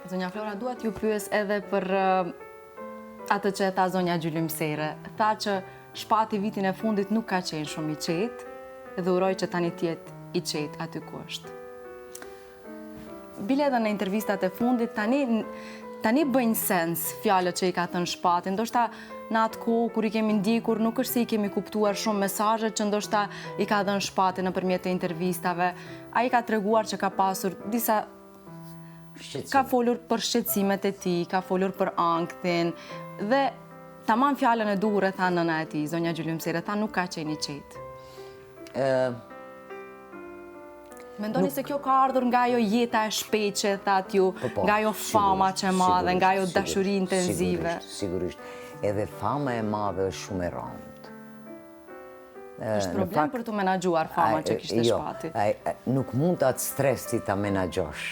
Zonja Flora, dua t'ju pyes edhe për atë që e tha zonja Gjylymsere. Tha që shpati vitin e fundit nuk ka qenë shumë i qetë dhe uroj që tani t'jetë i qetë aty ku është. Bile edhe në intervistat e fundit, tani bëjnë sens fjalët që i ka thënë shpati. Ndoshta në atë kohë kur i kemi ndjekur, nuk është se i kemi kuptuar shumë mesazhet që ndoshta i ka dhënë shpati nëpërmjet të intervistave. Ai ka treguar që ka pasur disa ka folur për shqetësimet e tij, ka folur për ankthin dhe tamam fjalën e duhur e tha nëna e tij, zonja Gjylymsere, tha nuk ka qenë i qetë. Mendoni se kjo ka ardhur nga ajo jeta e shpejtë, thatë ju, nga ajo fama që e madhe, nga ajo dashuri intenzive? Sigurisht. Edhe fama e madhe është shumë e rëndë. Është problem për të menaxhuar fama që kishte shpati? Nuk mund atë stres ti ta menaxhosh.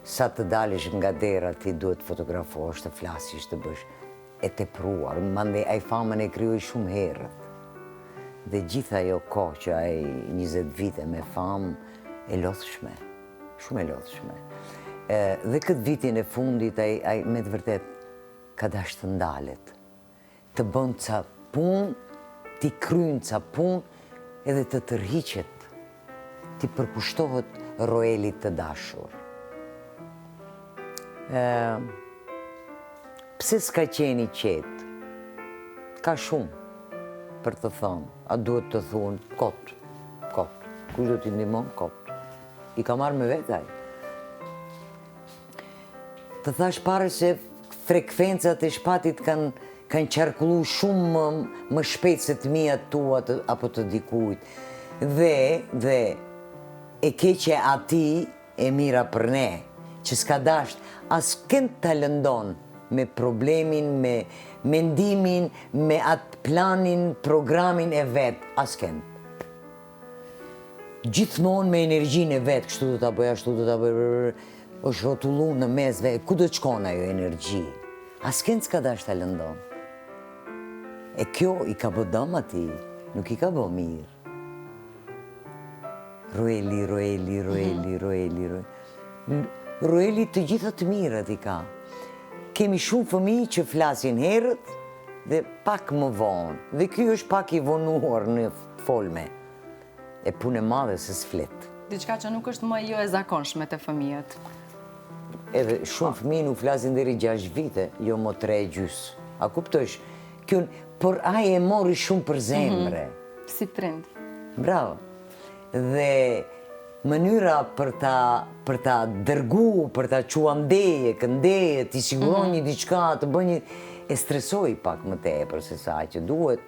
Sa të dalësh nga dera ti duhet të fotografosh, të flasësh, të bësh e tepruar. Mandej ai famën e krijoi shumë herët. Dhe gjithë ajo kohë që ai 20 vite me famë e lodhshme, shumë e lodhshme. Dhe këtë vitin e fundit ai me të vërtet ka dashur të ndalet, të bën ca punë, t'i kryen ca punë edhe të tërhiqet, t'i përkushtohet Roelit të dashur. Pse s'ka qenë i qetë? Ka shumë për të thënë, a duhet të thunë kot. Kush do t'i ndihmon? Kot. I ka marrë me vetaj. Të thash pare se frekvencat e shpatit kanë qarkullu shumë më shpejt se të mia tua apo të dikujt. Dhe e keqe ati e mira për ne, që s'ka dasht as kënd të lëndon me problemin, me mendimin, me atë planin, programin e vetë, as kënd. Gjithmonë me energjinë e vetë, kështu do t'a bëj, ashtu do t'a bëj, është rrotullu në mesve, ku do të shkon ajo energji? Askënd s'ka dash t'a lëndon. E kjo i ka bë dëm atij, nuk i ka bë mirë. Roeli të gjitha të mirët i ka. Kemi shumë fëmijë që flasin herët dhe pak më vonë. Dhe ky është pak i vonuar në folme. E punë e madhe se s'flet. Diçka që nuk është më jo e zakonshme te fëmijët. Edhe shumë fëmijë nuk flasin deri 6 vite, jo më 3,5. A kuptosh? Por ai e mori shumë për zemre. Si prind. Bravo. Dhe mënyra për ta dërgu, për ta qua këndeje, t'i siguron një diçka, të bën një... E stresoj pak më tepër se sa që duhet.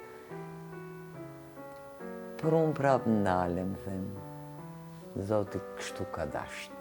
Por unë prapë ndalem, them, Zoti kështu ka dasht.